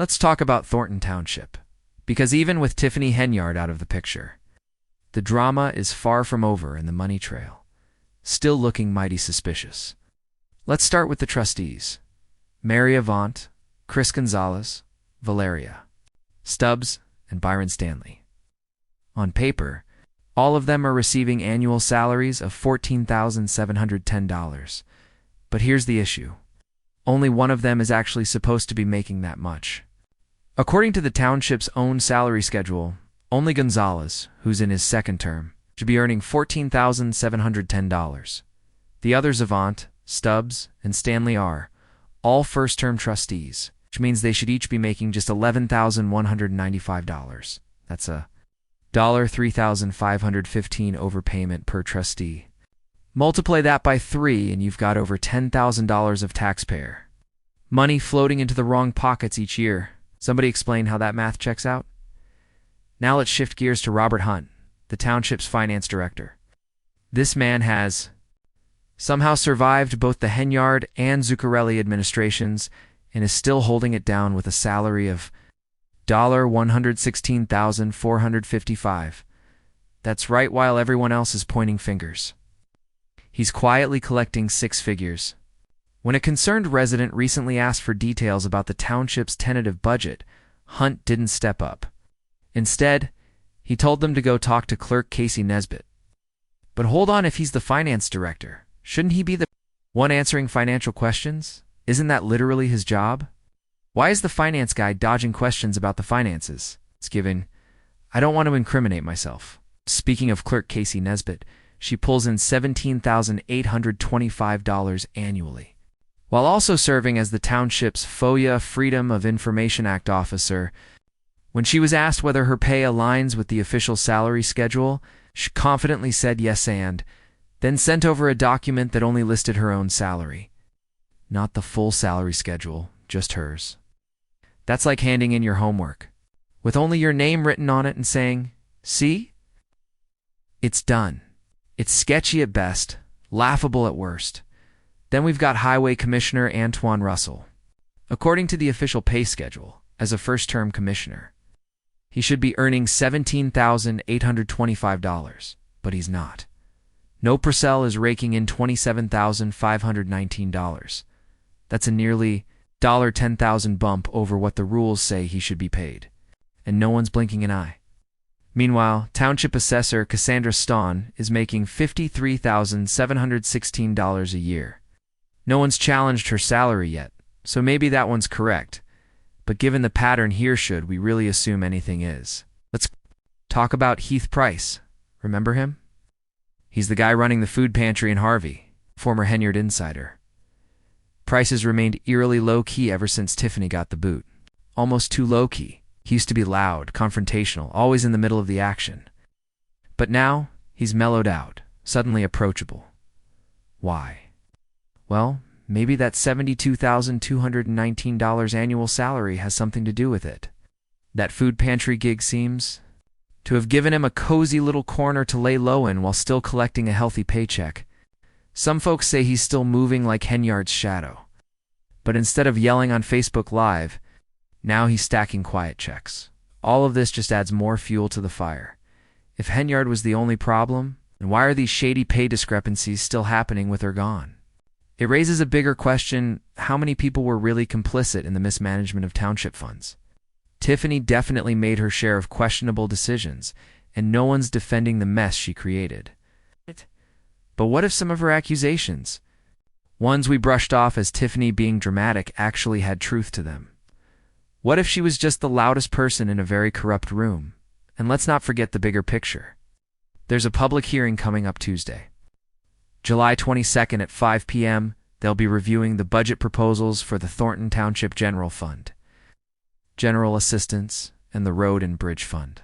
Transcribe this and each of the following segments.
Let's talk about Thornton Township, because even with Tiffany Henyard out of the picture, the drama is far from over and the money trail still looking mighty suspicious. Let's start with the trustees: Mary Avant, Chris Gonzalez, Valeria Stubbs, and Byron Stanley. On paper, all of them are receiving annual salaries of $14,710. But here's the issue. Only one of them is actually supposed to be making that much. According to the township's own salary schedule, only Gonzalez, who's in his second term, should be earning $14,710. The others, Avant, Stubbs, and Stanley, are all first-term trustees, which means they should each be making just $11,195. That's a $3,515 overpayment per trustee. Multiply that by 3 and you've got over $10,000 of taxpayer money floating into the wrong pockets each year. Somebody explain how that math checks out? Now let's shift gears to Robert Hunt, the township's finance director. This man has somehow survived both the Henyard and Zuccarelli administrations and is still holding it down with a salary of $116,455. That's right, while everyone else is pointing fingers. He's quietly collecting 6 figures. When a concerned resident recently asked for details about the township's tentative budget, Hunt didn't step up. Instead, he told them to go talk to Clerk Casey Nesbitt. But hold on, if he's the finance director, shouldn't he be the one answering financial questions? Isn't that literally his job? Why is the finance guy dodging questions about the finances? It's given, I don't want to incriminate myself. Speaking of Clerk Casey Nesbitt, she pulls in $17,825 annually, while also serving as the township's FOIA Freedom of Information Act officer. When she was asked whether her pay aligns with the official salary schedule, she confidently said yes and then sent over a document that only listed her own salary. Not the full salary schedule, just hers. That's like handing in your homework, with only your name written on it and saying, "See? It's done." It's sketchy at best, laughable at worst. Then we've got Highway Commissioner Antoine Russell. According to the official pay schedule, as a first-term commissioner, he should be earning $17,825, but he's not. No Purcell is raking in $27,519. That's a nearly $10,000 bump over what the rules say he should be paid, and no one's blinking an eye. Meanwhile, Township Assessor Cassandra Stawn is making $53,716 a year. No one's challenged her salary yet, so maybe that one's correct. But given the pattern here, should we really assume anything is? Let's talk about Heath Price. Remember him? He's the guy running the food pantry in Harvey, former Henyard insider. Price has remained eerily low-key ever since Tiffany got the boot. Almost too low-key. He used to be loud, confrontational, always in the middle of the action. But now, he's mellowed out, suddenly approachable. Why? Well, maybe that $72,219 annual salary has something to do with it. That food pantry gig seems to have given him a cozy little corner to lay low in while still collecting a healthy paycheck. Some folks say he's still moving like Henyard's shadow. But instead of yelling on Facebook Live, now he's stacking quiet checks. All of this just adds more fuel to the fire. If Henyard was the only problem, then why are these shady pay discrepancies still happening with her gone? It raises a bigger question: how many people were really complicit in the mismanagement of township funds? Tiffany definitely made her share of questionable decisions, and no one's defending the mess she created. But what if some of her accusations, ones we brushed off as Tiffany being dramatic, actually had truth to them? What if she was just the loudest person in a very corrupt room? And let's not forget the bigger picture. There's a public hearing coming up Tuesday, July 22nd at 5 p.m. They'll be reviewing the budget proposals for the Thornton Township General Fund, General Assistance, and the Road and Bridge Fund.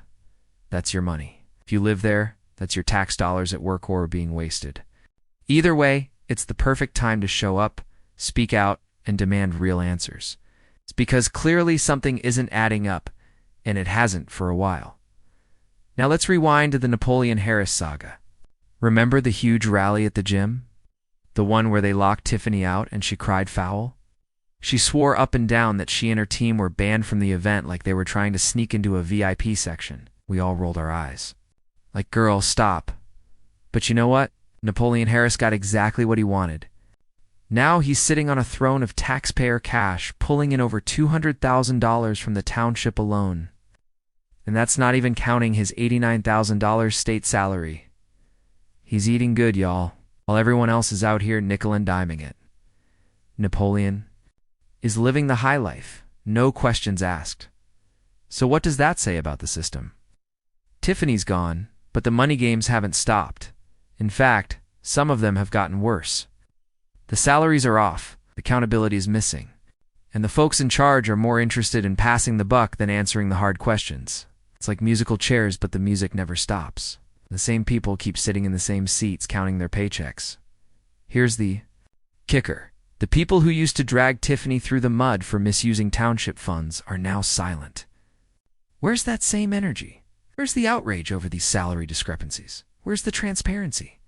That's your money. If you live there, that's your tax dollars at work or being wasted. Either way, it's the perfect time to show up, speak out, and demand real answers. It's because clearly something isn't adding up, and it hasn't for a while. Now let's rewind to the Napoleon Harris saga. Remember the huge rally at the gym? The one where they locked Tiffany out and she cried foul? She swore up and down that she and her team were banned from the event like they were trying to sneak into a VIP section. We all rolled our eyes. Like, girl, stop. But you know what? Napoleon Harris got exactly what he wanted. Now he's sitting on a throne of taxpayer cash, pulling in over $200,000 from the township alone. And that's not even counting his $89,000 state salary. He's eating good, y'all, while everyone else is out here nickel and diming it. Napoleon is living the high life, no questions asked. So what does that say about the system? Tiffany's gone, but the money games haven't stopped. In fact, some of them have gotten worse. The salaries are off, accountability is missing, and the folks in charge are more interested in passing the buck than answering the hard questions. It's like musical chairs, but the music never stops. The same people keep sitting in the same seats counting their paychecks. Here's the kicker. The people who used to drag Tiffany through the mud for misusing township funds are now silent. Where's that same energy? Where's the outrage over these salary discrepancies? Where's the transparency?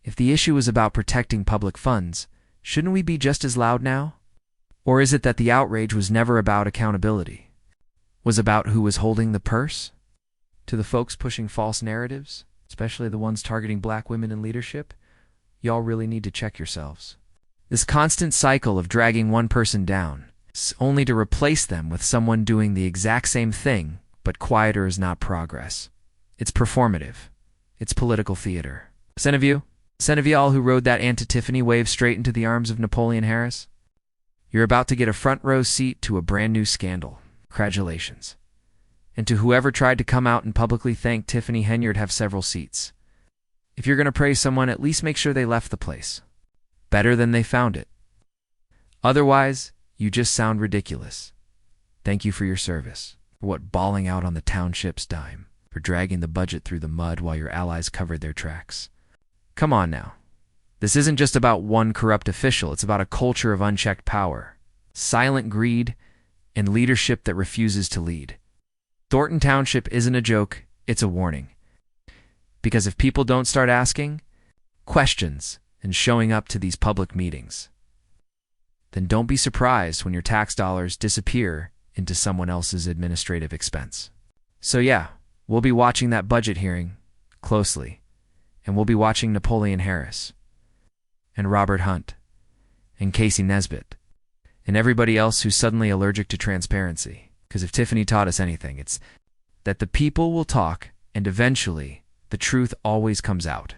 If the issue is about protecting public funds, shouldn't we be just as loud now? Or is it that the outrage was never about accountability? Was about who was holding the purse? To the folks pushing false narratives, especially the ones targeting black women in leadership, y'all really need to check yourselves. This constant cycle of dragging one person down, only to replace them with someone doing the exact same thing, but quieter, is not progress. It's performative. It's political theater. Sent of y'all who rode that anti-Tiffany wave straight into the arms of Napoleon Harris, you're about to get a front row seat to a brand new scandal. Congratulations. And to whoever tried to come out and publicly thank Tiffany Henyard, have several seats. If you're going to praise someone, at least make sure they left the place better than they found it. Otherwise, you just sound ridiculous. Thank you for your service, for what, bawling out on the township's dime, for dragging the budget through the mud while your allies covered their tracks. Come on now. This isn't just about one corrupt official, it's about a culture of unchecked power, silent greed, and leadership that refuses to lead. Thornton Township isn't a joke, it's a warning. Because if people don't start asking questions and showing up to these public meetings, then don't be surprised when your tax dollars disappear into someone else's administrative expense. So yeah, we'll be watching that budget hearing closely, and we'll be watching Napoleon Harris, and Robert Hunt, and Casey Nesbitt, and everybody else who's suddenly allergic to transparency. Because if Tiffany taught us anything, it's that the people will talk, and eventually the truth always comes out.